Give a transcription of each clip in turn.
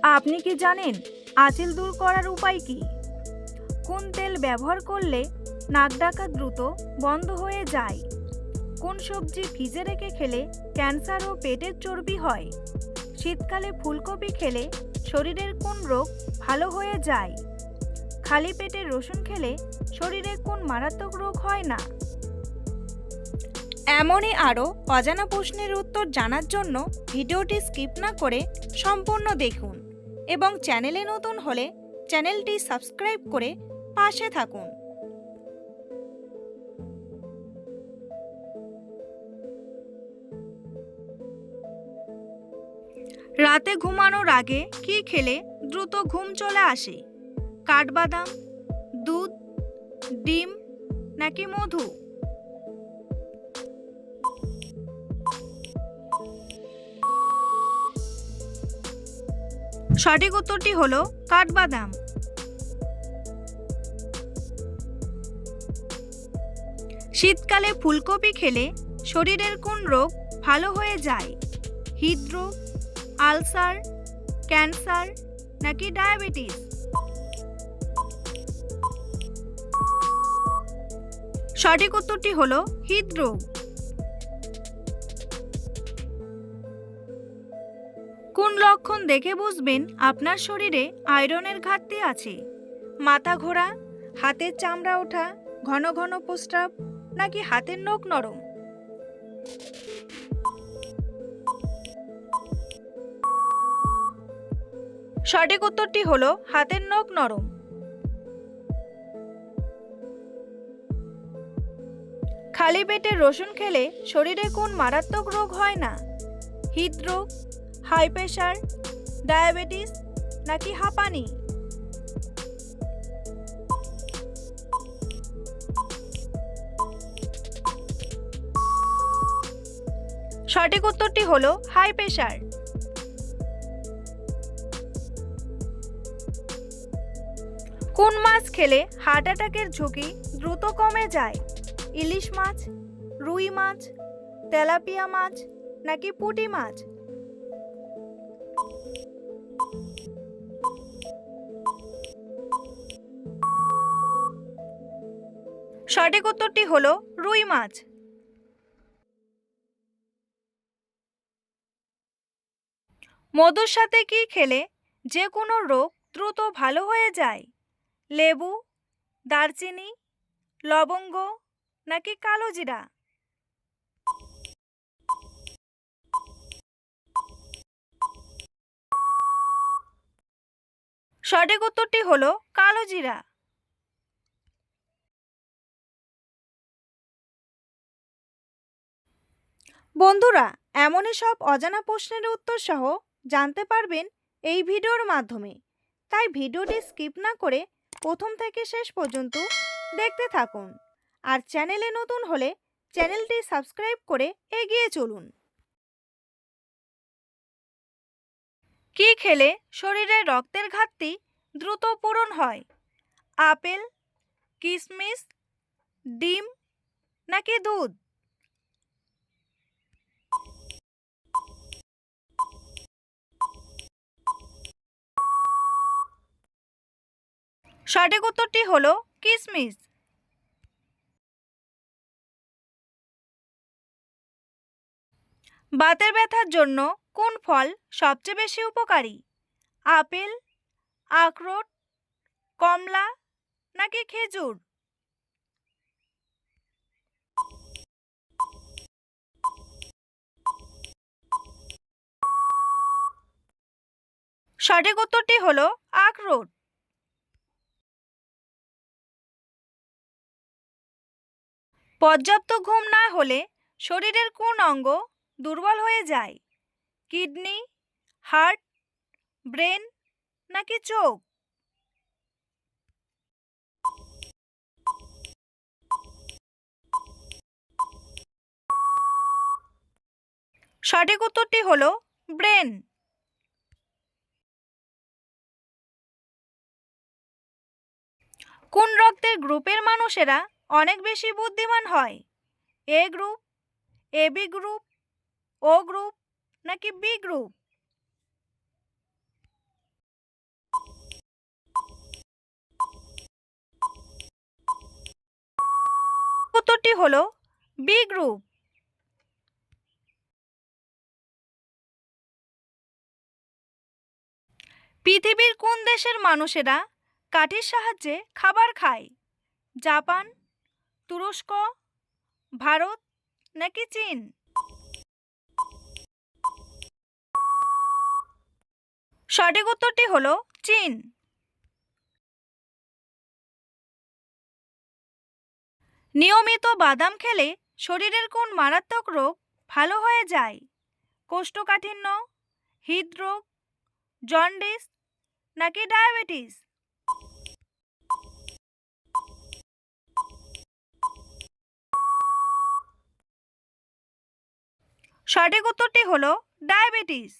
আপনি কি জানেন আঁচিল দূর করার উপায় কি? কোন তেল ব্যবহার করলে নাক ডাকা দ্রুত বন্ধ হয়ে যায়? কোন সবজি ভিজে রেখে খেলে ক্যান্সার ও পেটের চর্বি হয়? শীতকালে ফুলকপি খেলে শরীরের কোন রোগ ভালো হয়ে যায়? খালি পেটে রসুন খেলে শরীরে কোন মারাত্মক রোগ হয় না? এমনই আরও অজানা প্রশ্নের উত্তর জানার জন্য ভিডিওটি স্কিপ না করে সম্পূর্ণ দেখুন এবং চ্যানেলে নতুন হলে চ্যানেলটি সাবস্ক্রাইব করে পাশে থাকুন। রাতে ঘুমানোর আগে কি খেলে দ্রুত ঘুম চলে আসে? কাঠবাদাম, দুধ, ডিম নাকি মধু? সঠিক উত্তরটি হলো কাঠবাদাম। শীতকালে ফুলকপি খেলে শরীরের কোন রোগ ভালো হয়ে যায়? হৃদরোগ, আলসার, ক্যান্সার নাকি ডায়াবেটিস? সঠিক উত্তরটি হলো হৃদরোগ। কোন লক্ষণ দেখে বুঝবেন আপনার শরীরে আয়রনের ঘাটতি আছে? মাথা ঘোরা, হাতের চামড়া ওঠা, ঘন ঘন প্রস্রাব নাকি হাতের নখ নরম? সঠিক উত্তরটি হলো হাতের নখ নরম। খালি পেটে রসুন খেলে শরীরে কোন মারাত্মক রোগ হয় না? হৃদরোগ, হাই প্রেশার, ডায়াবেটিস নাকি হাঁপানি? সঠিক উত্তরটি হলো হাই প্রেশার। কোন মাছ খেলে হার্ট অ্যাটাকের ঝুঁকি দ্রুত কমে যায়? ইলিশ মাছ, রুই মাছ, তেলাপিয়া মাছ নাকি পুঁটি মাছ? সঠিক উত্তরটি হলো রুই মাছ। মধুর সাথে কি খেলে যে কোনো রোগ দ্রুত ভালো হয়ে যায়? লেবু, দারচিনি, লবঙ্গ নাকি কালো জিরা? সঠিক উত্তরটি হলো কালো জিরা। বন্ধুরা, এমনই সব অজানা প্রশ্নের উত্তর সহ জানতে পারবেন এই ভিডিওর মাধ্যমে, তাই ভিডিওটি স্কিপ না করে প্রথম থেকে শেষ পর্যন্ত দেখতে থাকুন। আর চ্যানেলে নতুন হলে চ্যানেলটি সাবস্ক্রাইব করে এগিয়ে চলুন। কি খেলে শরীরে রক্তের ঘাটতি দ্রুত পূরণ হয়? আপেল, কিশমিশ, ডিম নাকি দুধ? সঠিক উত্তরটি হলো কিশমিশ। বাতের ব্যথার জন্য কোন ফল সবচেয়ে বেশি উপকারী? আপেল, আখরোট, কমলা নাকি খেজুর? সঠিক উত্তরটি হলো আখরোট। পর্যাপ্ত ঘুম না হলে শরীরের কোন অঙ্গ দুর্বল হয়ে যায়? কিডনি, হার্ট, ব্রেন নাকি চোখ? সঠিক উত্তরটি হলো ব্রেন। কোন রক্তের গ্রুপের মানুষেরা অনেক বেশি বুদ্ধিমান হয়? এ গ্রুপ, এবি গ্রুপ, ও গ্রুপ নাকি বি গ্রুপ? উত্তরটি হলো বি গ্রুপ। পৃথিবীর কোন দেশের মানুষেরা কাঠির সাহায্যে খাবার খায়? জাপান, তুরস্ক, ভারত নাকি চীন? সঠিক উত্তরটি হলো চীন। নিয়মিত বাদাম খেলে শরীরের কোন মারাত্মক রোগ ভালো হয়ে যায়? কোষ্ঠকাঠিন্য, হৃদরোগ, জন্ডিস নাকি ডায়াবেটিস? সঠিক উত্তরটি হলো ডায়াবেটিস।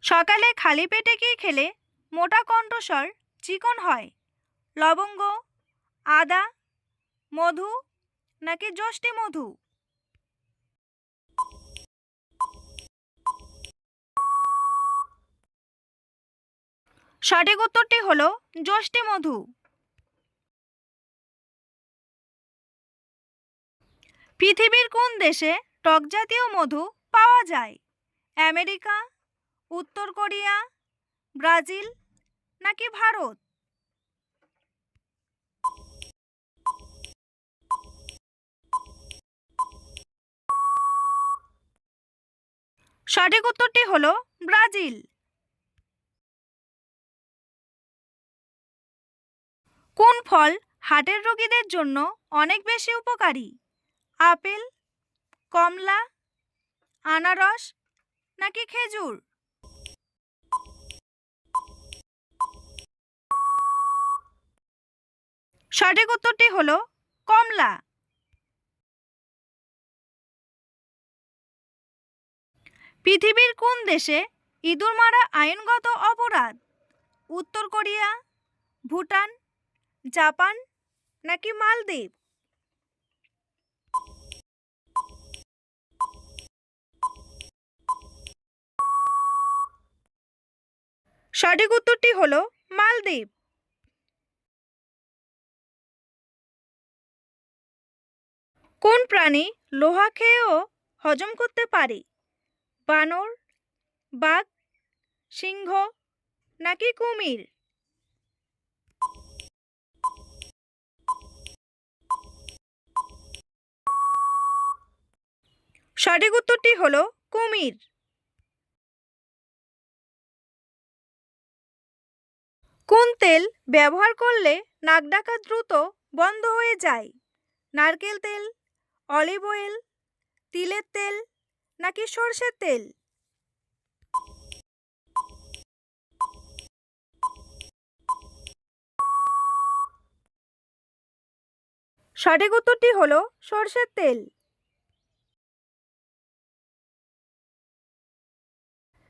সকালে খালি পেটে কি খেলে মোটা কণ্ঠস্বর চিকন হয়? লবঙ্গ, আদা, মধু নাকি যষ্টি মধু? সঠিক উত্তরটি হলো যষ্টি মধু। পৃথিবীর কোন দেশে টক জাতীয় মধু পাওয়া যায়? আমেরিকা, উত্তর কোরিয়া, ব্রাজিল নাকি ভারত? সঠিক উত্তরটি হলো ব্রাজিল। কোন ফল হার্টের রোগীদের জন্য অনেক বেশি উপকারী? আপেল, কমলা, আনারস নাকি খেজুর? সঠিক উত্তরটি হলো কমলা। পৃথিবীর কোন দেশে ইঁদুর মারা আইনগত অপরাধ? উত্তর কোরিয়া, ভুটান, জাপান নাকি মালদ্বীপ? সঠিক উত্তরটি হলো মালদ্বীপ। কোন প্রাণী লোহা খেয়েও হজম করতে পারে? বানর, বাঘ, সিংহ নাকি কুমির? সঠিক উত্তরটি হলো কুমির। কোন তেল ব্যবহার করলে নাক ডাকা দ্রুত বন্ধ হয়ে যায়? নারকেল তেল, অলিভ অয়েল, তিলের তেল নাকি সরষের তেল? সঠিক উত্তরটি হলো সরষের তেল।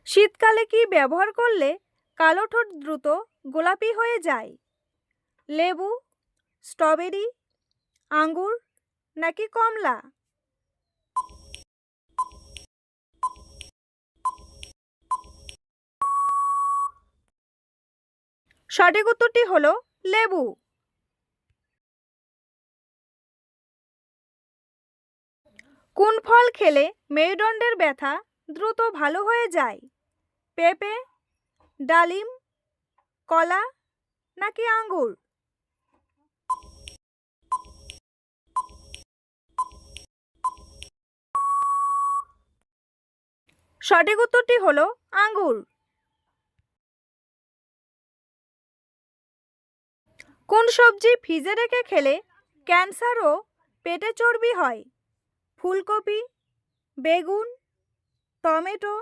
শীতকালে কি ব্যবহার করলে কালো ঠোঁট দ্রুত গোলাপি হয়ে যায়? লেবু, স্ট্রবেরি, আঙ্গুর নাকি কমলা? সঠিক উত্তরটি হলো লেবু। কোন ফল খেলে মেরুদণ্ডের ব্যথা দ্রুত ভালো হয়ে যায়? পেঁপে, ডালিম, কলা নাকি আঙ্গুর? সঠিক উত্তরটি হলো আঙ্গুর। কোন সবজি ফ্রিজে রেখে খেলে ক্যান্সার ও পেটে চর্বি হয়? ফুলকপি, বেগুন, টমেটো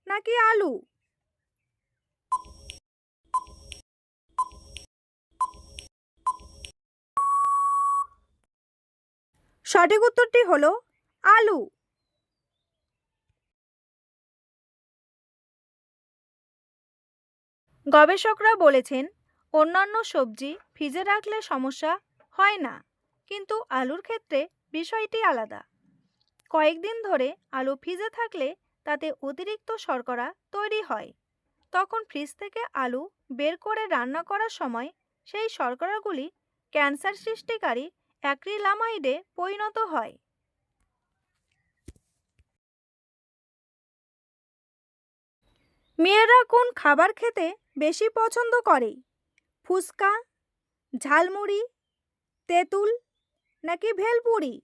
নাকি আলু? সঠিক উত্তরটি হলো আলু। গবেষকরা বলেছেন অন্যান্য সবজি ফ্রিজে রাখলে সমস্যা হয় না, কিন্তু আলুর ক্ষেত্রে বিষয়টি আলাদা। কয়েকদিন ধরে আলু ফ্রিজে থাকলে তাতে অতিরিক্ত শর্করা তৈরি হয়। তখন ফ্রিজ থেকে আলু বের করে রান্না করার সময় সেই শর্করাগুলি ক্যান্সার সৃষ্টিকারী অ্যাক্রিলামাইডে পরিণত হয়। মেয়েরা কোন খাবার খেতে বেশি পছন্দ করে? ফুচকা, ঝালমুড়ি, তেঁতুল নাকি ভেলপুরি?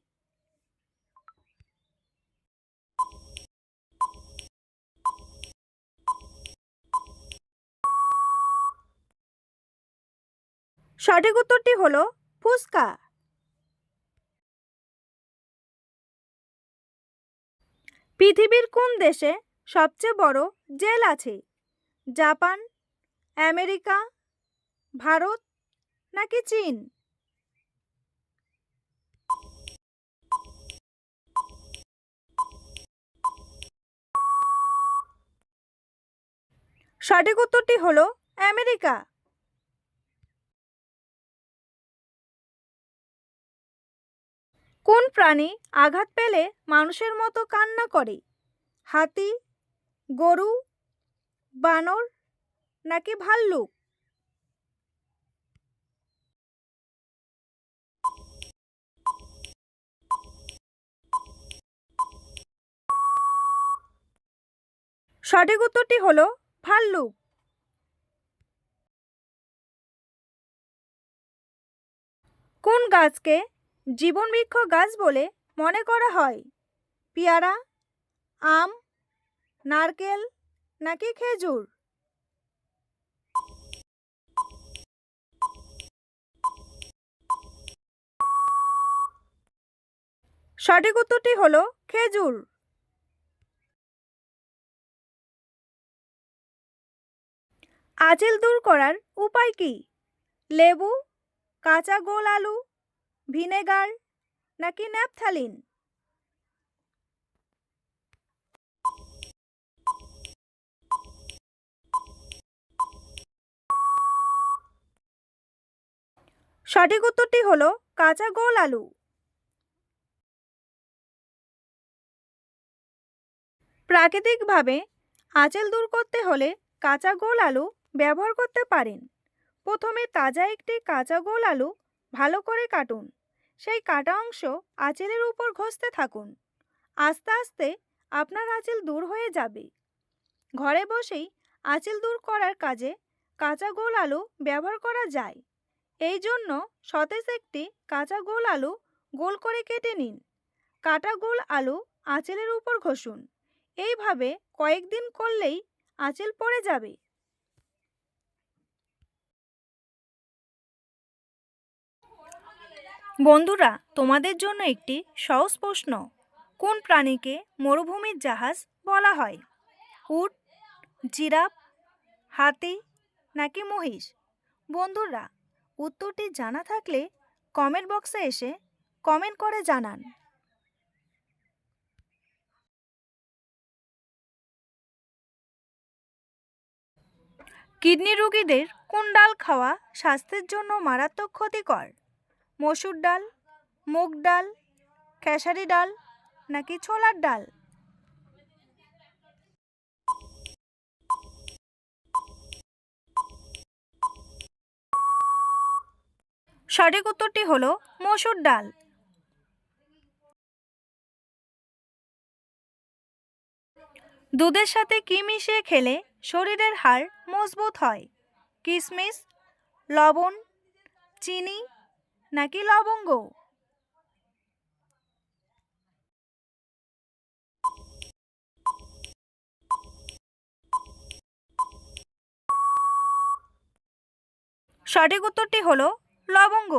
সঠিক উত্তরটি হলো ফুচকা। পৃথিবীর কোন দেশে সবচেয়ে বড় জেল আছে? জাপান, আমেরিকা, ভারত নাকি চীন? সঠিক উত্তরটি হলো আমেরিকা। কোন প্রাণী আঘাত পেলে মানুষের মতো কান্না করে? হাতি, গরু, বানর নাকি ভাল্লুক? সঠিক উত্তরটি হলো ভাল্লুক। কোন গাছকে জীবন বৃক্ষ গাছ বলে মনে করা হয়? পেয়ারা, আম, নারকেল নাকি খেজুর? সঠিক উত্তরটি হলো খেজুর। আঁচিল দূর করার উপায় কি? লেবু, কাঁচা গোল আলু, ভিনেগার নাকি ন্যাপথালিন? সঠিক উত্তরটি হলো কাঁচা গোল আলু। প্রাকৃতিকভাবে আঁচিল দূর করতে হলে কাঁচা গোল আলু ব্যবহার করতে পারেন। প্রথমে তাজা একটি কাঁচা গোল আলু ভালো করে কাটুন। সেই কাটা অংশ আঁচিলের উপর ঘষতে থাকুন। আস্তে আস্তে আপনার আঁচিল দূর হয়ে যাবে। ঘরে বসেই আঁচিল দূর করার কাজে কাঁচা গোল আলু ব্যবহার করা যায়। এই জন্য সতেজ একটি কাঁচা গোল আলু গোল করে কেটে নিন। কাটা গোল আলু আঁচিলের উপর ঘষুন। এইভাবে কয়েকদিন করলেই আঁচিল পড়ে যাবে। বন্ধুরা, তোমাদের জন্য একটি সহজ প্রশ্ন। কোন প্রাণীকে মরুভূমির জাহাজ বলা হয়? উট, জিরাফ, হাতি নাকি মহিষ? বন্ধুরা, উত্তরটি জানা থাকলে কমেন্ট বক্সে এসে কমেন্ট করে জানান। কিডনি রোগীদের কোন ডাল খাওয়া স্বাস্থ্যের জন্য মারাত্মক ক্ষতিকর? মসুর ডাল, মুগ ডাল, খেসারি ডাল নাকি ছোলার ডাল? সঠিক উত্তরটি হলো মসুর ডাল। দুধের সাথে কি মিশিয়ে খেলে শরীরের হাড় মজবুত হয়? কিশমিশ, লবণ, চিনি নাকি লবঙ্গ? সঠিক উত্তরটি হলো লবঙ্গ।